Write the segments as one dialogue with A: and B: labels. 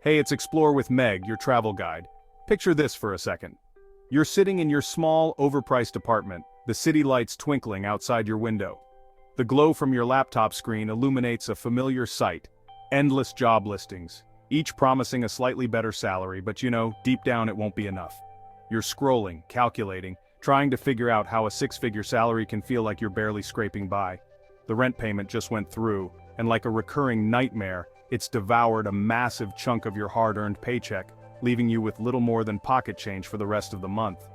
A: Hey, it's Explore with Meg, your travel guide. Picture this for a second. You're sitting in your small, overpriced apartment, the city lights twinkling outside your window. The glow from your laptop screen illuminates a familiar sight: endless job listings, each promising a slightly better salary, but deep down it won't be enough. You're scrolling, calculating, trying to figure out how a six-figure salary can feel like you're barely scraping by. The rent payment just went through, and like a recurring nightmare, it's devoured a massive chunk of your hard-earned paycheck, leaving you with little more than pocket change for the rest of the month.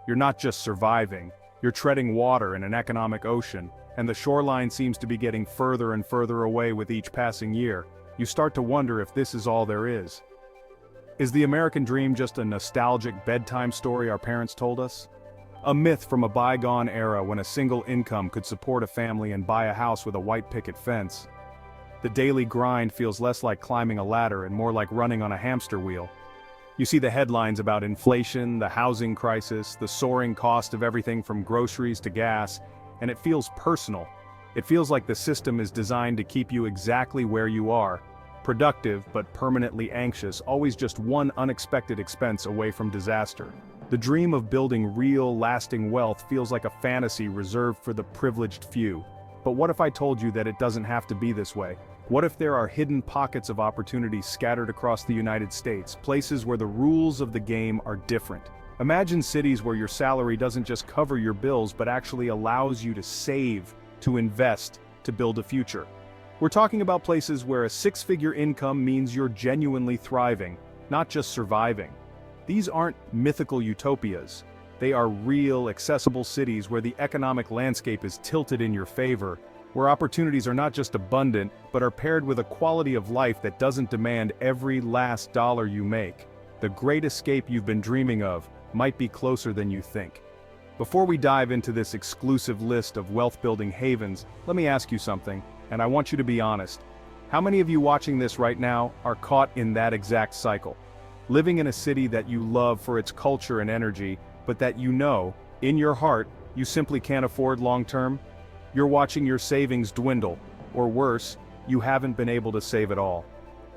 A: You're not just surviving, you're treading water in an economic ocean, and the shoreline seems to be getting further and further away with each passing year. You start to wonder if this is all there is. Is the American dream just a nostalgic bedtime story our parents told us? A myth from a bygone era when a single income could support a family and buy a house with a white picket fence? The daily grind feels less like climbing a ladder and more like running on a hamster wheel. You see the headlines about inflation, the housing crisis, the soaring cost of everything from groceries to gas, and it feels personal. It feels like the system is designed to keep you exactly where you are, productive but permanently anxious, always just one unexpected expense away from disaster. The dream of building real, lasting wealth feels like a fantasy reserved for the privileged few. But what if I told you that it doesn't have to be this way? What if there are hidden pockets of opportunity scattered across the United States, places where the rules of the game are different? Imagine cities where your salary doesn't just cover your bills but actually allows you to save, to invest, to build a future. We're talking about places where a six-figure income means you're genuinely thriving, not just surviving. These aren't mythical utopias. They are real, accessible cities where the economic landscape is tilted in your favor, where opportunities are not just abundant, but are paired with a quality of life that doesn't demand every last dollar you make. The great escape you've been dreaming of might be closer than you think. Before we dive into this exclusive list of wealth-building havens, let me ask you something, and I want you to be honest. How many of you watching this right now are caught in that exact cycle? Living in a city that you love for its culture and energy, but that in your heart, you simply can't afford long-term? You're watching your savings dwindle, or worse, you haven't been able to save at all.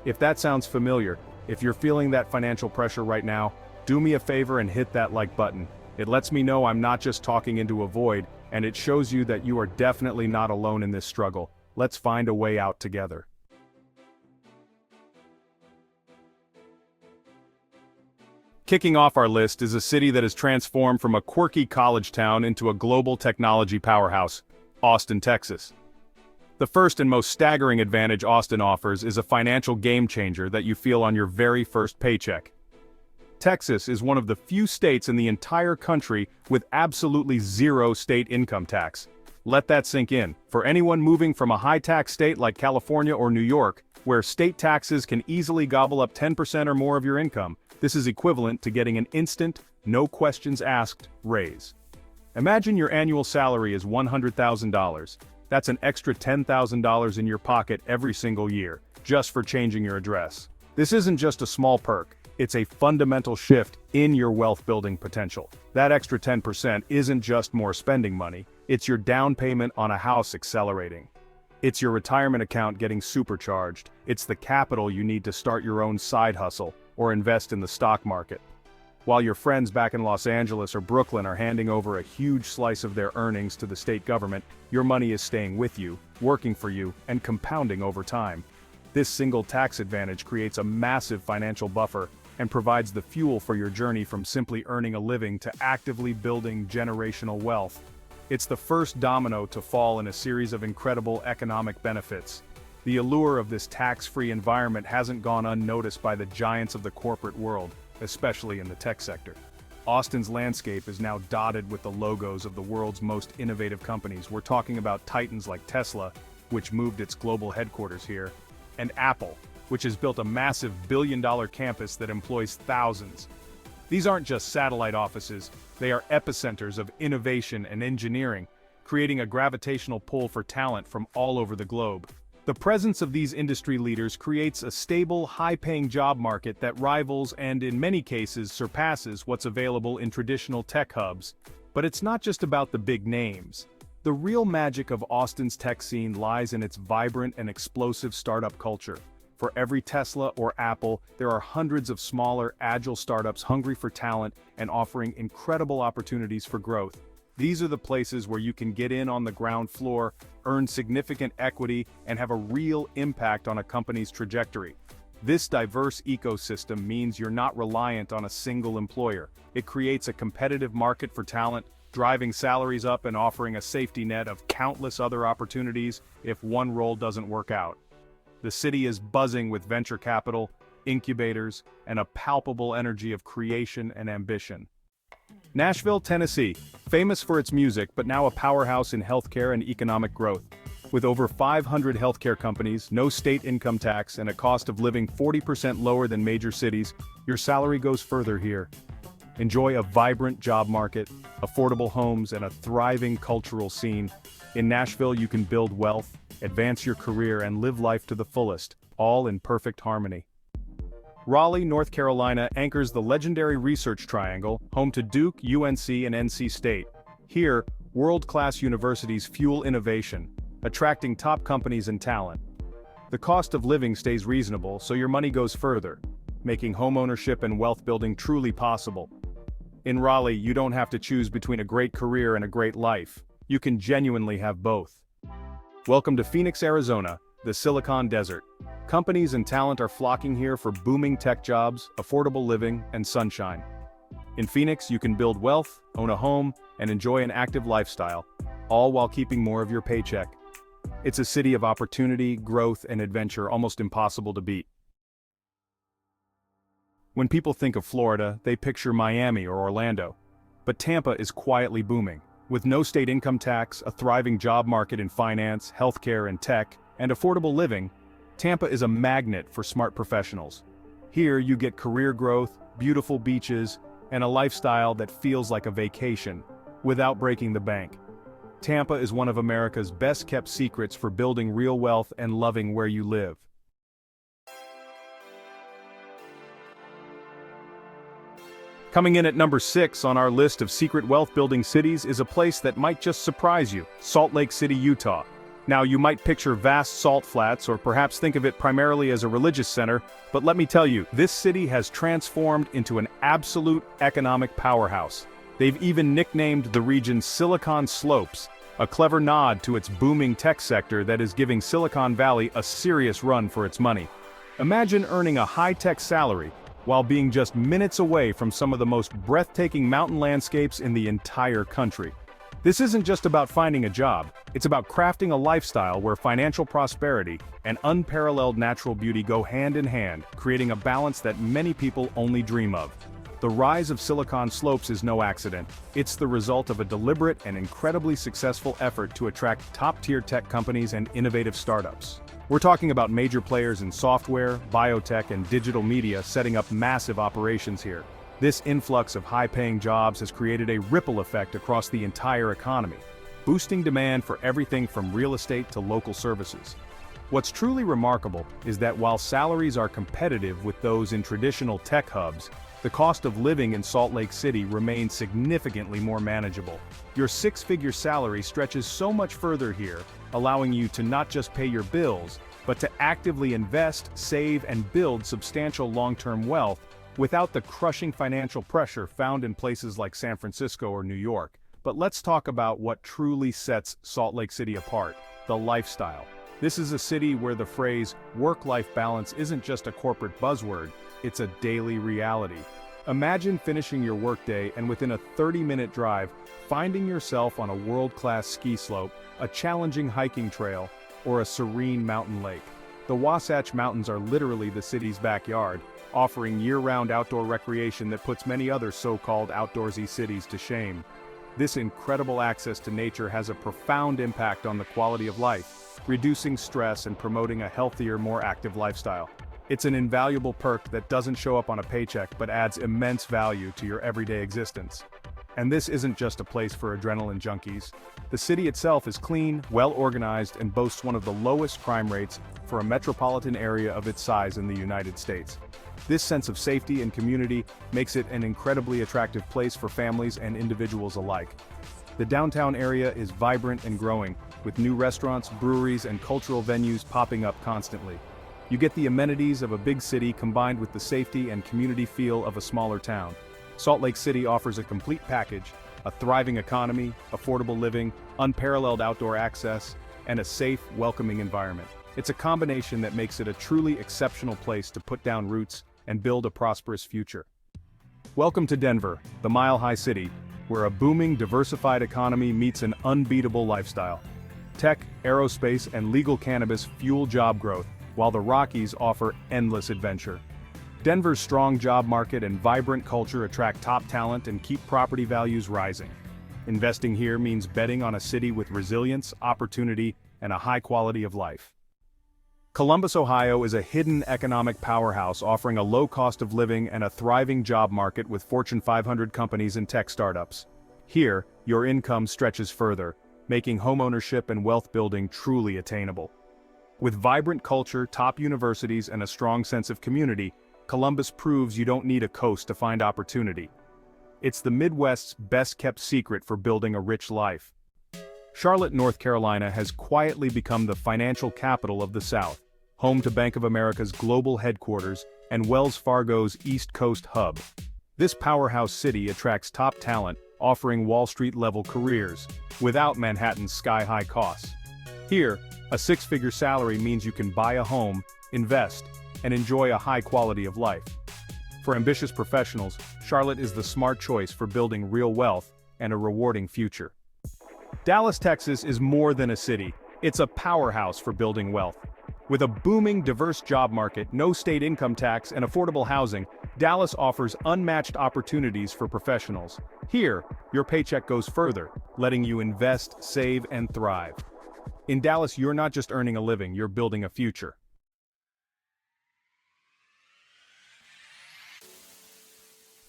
A: If that sounds familiar, if you're feeling that financial pressure right now, do me a favor and hit that like button. It lets me know I'm not just talking into a void, and it shows you that you are definitely not alone in this struggle. Let's find a way out together. Kicking off our list is a city that has transformed from a quirky college town into a global technology powerhouse: Austin, Texas. The first and most staggering advantage Austin offers is a financial game changer that you feel on your very first paycheck. Texas is one of the few states in the entire country with absolutely zero state income tax. Let that sink in. For anyone moving from a high-tax state like California or New York, where state taxes can easily gobble up 10% or more of your income, this is equivalent to getting an instant, no questions asked raise. Imagine your annual salary is $100,000. That's an extra $10,000 in your pocket every single year, just for changing your address. This isn't just a small perk, it's a fundamental shift in your wealth-building potential. That extra 10% isn't just more spending money, it's your down payment on a house accelerating. It's your retirement account getting supercharged. It's the capital you need to start your own side hustle or invest in the stock market. While your friends back in Los Angeles or Brooklyn are handing over a huge slice of their earnings to the state government, your money is staying with you, working for you, and compounding over time. This single tax advantage creates a massive financial buffer and provides the fuel for your journey from simply earning a living to actively building generational wealth. It's the first domino to fall in a series of incredible economic benefits. The allure of this tax-free environment hasn't gone unnoticed by the giants of the corporate world, especially in the tech sector. Austin's landscape is now dotted with the logos of the world's most innovative companies. We're talking about titans like Tesla, which moved its global headquarters here, and Apple, which has built a massive billion-dollar campus that employs thousands. These aren't just satellite offices, they are epicenters of innovation and engineering, creating a gravitational pull for talent from all over the globe. The presence of these industry leaders creates a stable, high-paying job market that rivals and in many cases surpasses what's available in traditional tech hubs. But it's not just about the big names. The real magic of Austin's tech scene lies in its vibrant and explosive startup culture. For every Tesla or Apple, there are hundreds of smaller, agile startups hungry for talent and offering incredible opportunities for growth. These are the places where you can get in on the ground floor, earn significant equity, and have a real impact on a company's trajectory. This diverse ecosystem means you're not reliant on a single employer. It creates a competitive market for talent, driving salaries up and offering a safety net of countless other opportunities if one role doesn't work out. The city is buzzing with venture capital, incubators, and a palpable energy of creation and ambition. Nashville, Tennessee, famous for its music but now a powerhouse in healthcare and economic growth. With over 500 healthcare companies, no state income tax, and a cost of living 40% lower than major cities, your salary goes further here. Enjoy a vibrant job market, affordable homes, and a thriving cultural scene. In Nashville, you can build wealth, advance your career, and live life to the fullest, all in perfect harmony. Raleigh, North Carolina anchors the legendary Research Triangle, home to Duke, UNC, and NC State. Here, world-class universities fuel innovation, attracting top companies and talent. The cost of living stays reasonable, so your money goes further, making homeownership and wealth building truly possible. In Raleigh, you don't have to choose between a great career and a great life. You can genuinely have both. Welcome to Phoenix, Arizona, the Silicon Desert. Companies and talent are flocking here for booming tech jobs, affordable living, and sunshine. In Phoenix, you can build wealth, own a home, and enjoy an active lifestyle, all while keeping more of your paycheck. It's a city of opportunity, growth, and adventure almost impossible to beat. When people think of Florida, they picture Miami or Orlando. But Tampa is quietly booming. With no state income tax, a thriving job market in finance, healthcare, and tech, and affordable living, Tampa is a magnet for smart professionals. Here you get career growth, beautiful beaches, and a lifestyle that feels like a vacation, without breaking the bank. Tampa is one of America's best-kept secrets for building real wealth and loving where you live. Coming in at number 6 on our list of secret wealth-building cities is a place that might just surprise you: Salt Lake City, Utah. Now, you might picture vast salt flats or perhaps think of it primarily as a religious center, but let me tell you, this city has transformed into an absolute economic powerhouse. They've even nicknamed the region Silicon Slopes, a clever nod to its booming tech sector that is giving Silicon Valley a serious run for its money. Imagine earning a high-tech salary while being just minutes away from some of the most breathtaking mountain landscapes in the entire country. This isn't just about finding a job, it's about crafting a lifestyle where financial prosperity and unparalleled natural beauty go hand in hand, creating a balance that many people only dream of. The rise of Silicon Slopes is no accident. It's the result of a deliberate and incredibly successful effort to attract top-tier tech companies and innovative startups. We're talking about major players in software, biotech, and digital media setting up massive operations here. This influx of high-paying jobs has created a ripple effect across the entire economy, boosting demand for everything from real estate to local services. What's truly remarkable is that while salaries are competitive with those in traditional tech hubs, the cost of living in Salt Lake City remains significantly more manageable. Your six-figure salary stretches so much further here, allowing you to not just pay your bills, but to actively invest, save, and build substantial long-term wealth without the crushing financial pressure found in places like San Francisco or New York. But let's talk about what truly sets Salt Lake City apart: the lifestyle. This is a city where the phrase work-life balance isn't just a corporate buzzword, it's a daily reality. Imagine finishing your workday and within a 30-minute drive, finding yourself on a world-class ski slope, a challenging hiking trail, or a serene mountain lake. The Wasatch Mountains are literally the city's backyard, offering year-round outdoor recreation that puts many other so-called outdoorsy cities to shame. This incredible access to nature has a profound impact on the quality of life, reducing stress and promoting a healthier, more active lifestyle. It's an invaluable perk that doesn't show up on a paycheck but adds immense value to your everyday existence. And this isn't just a place for adrenaline junkies. The city itself is clean, well-organized, and boasts one of the lowest crime rates for a metropolitan area of its size in the United States. This sense of safety and community makes it an incredibly attractive place for families and individuals alike. The downtown area is vibrant and growing, with new restaurants, breweries, and cultural venues popping up constantly. You get the amenities of a big city combined with the safety and community feel of a smaller town. Salt Lake City offers a complete package: a thriving economy, affordable living, unparalleled outdoor access, and a safe, welcoming environment. It's a combination that makes it a truly exceptional place to put down roots and build a prosperous future. Welcome to Denver, the mile-high city, where a booming, diversified economy meets an unbeatable lifestyle. Tech, aerospace, and legal cannabis fuel job growth, while the Rockies offer endless adventure. Denver's strong job market and vibrant culture attract top talent and keep property values rising. Investing here means betting on a city with resilience, opportunity, and a high quality of life. Columbus, Ohio is a hidden economic powerhouse offering a low cost of living and a thriving job market with Fortune 500 companies and tech startups. Here, your income stretches further, making homeownership and wealth building truly attainable. With vibrant culture, top universities, and a strong sense of community, Columbus proves you don't need a coast to find opportunity. It's the Midwest's best-kept secret for building a rich life. Charlotte, North Carolina has quietly become the financial capital of the South, home to Bank of America's global headquarters and Wells Fargo's East Coast hub. This powerhouse city attracts top talent, offering Wall Street-level careers, without Manhattan's sky-high costs. Here, a six-figure salary means you can buy a home, invest, and enjoy a high quality of life. For ambitious professionals, Charlotte is the smart choice for building real wealth and a rewarding future. Dallas, Texas is more than a city, it's a powerhouse for building wealth. With a booming, diverse job market, no state income tax, and affordable housing, Dallas offers unmatched opportunities for professionals. Here, your paycheck goes further, letting you invest, save, and thrive. In Dallas, you're not just earning a living, you're building a future.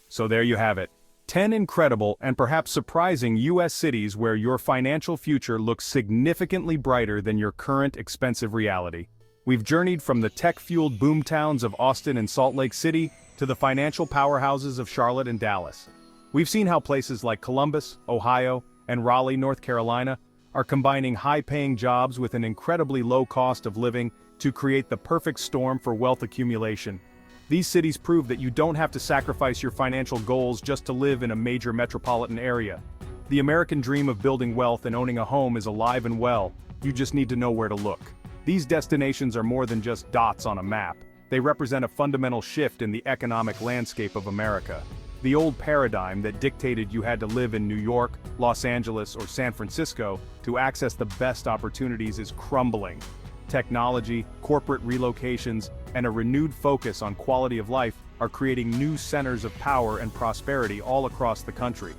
A: So there you have it. 10 incredible and perhaps surprising U.S. cities where your financial future looks significantly brighter than your current expensive reality. We've journeyed from the tech-fueled boomtowns of Austin and Salt Lake City to the financial powerhouses of Charlotte and Dallas. We've seen how places like Columbus, Ohio, and Raleigh, North Carolina, are combining high-paying jobs with an incredibly low cost of living to create the perfect storm for wealth accumulation. These cities prove that you don't have to sacrifice your financial goals just to live in a major metropolitan area. The American dream of building wealth and owning a home is alive and well, you just need to know where to look. These destinations are more than just dots on a map. They represent a fundamental shift in the economic landscape of America. The old paradigm that dictated you had to live in New York, Los Angeles, or San Francisco to access the best opportunities is crumbling. Technology, corporate relocations, and a renewed focus on quality of life are creating new centers of power and prosperity all across the country.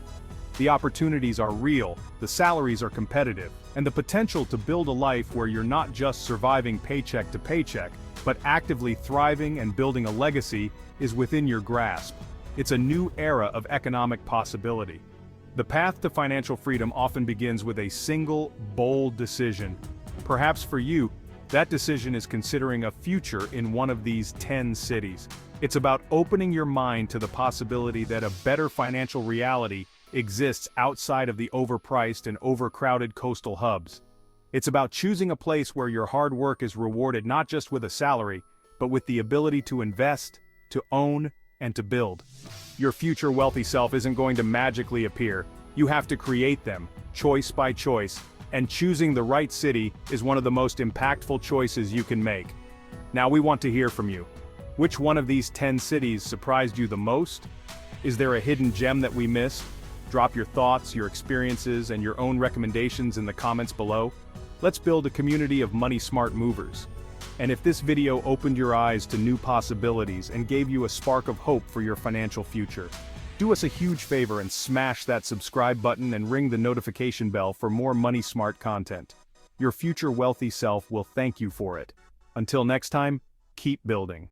A: The opportunities are real, the salaries are competitive, and the potential to build a life where you're not just surviving paycheck to paycheck, but actively thriving and building a legacy is within your grasp. It's a new era of economic possibility. The path to financial freedom often begins with a single, bold decision. Perhaps for you, that decision is considering a future in one of these 10 cities. It's about opening your mind to the possibility that a better financial reality exists outside of the overpriced and overcrowded coastal hubs. It's about choosing a place where your hard work is rewarded not just with a salary, but with the ability to invest, to own, and to build. Your future wealthy self isn't going to magically appear. You have to create them, choice by choice. And choosing the right city is one of the most impactful choices you can make. Now we want to hear from you. Which one of these 10 cities surprised you the most? Is there a hidden gem that we missed? Drop your thoughts, your experiences, and your own recommendations in the comments below. Let's build a community of money-smart movers. And if this video opened your eyes to new possibilities and gave you a spark of hope for your financial future, do us a huge favor and smash that subscribe button and ring the notification bell for more money-smart content. Your future wealthy self will thank you for it. Until next time, keep building.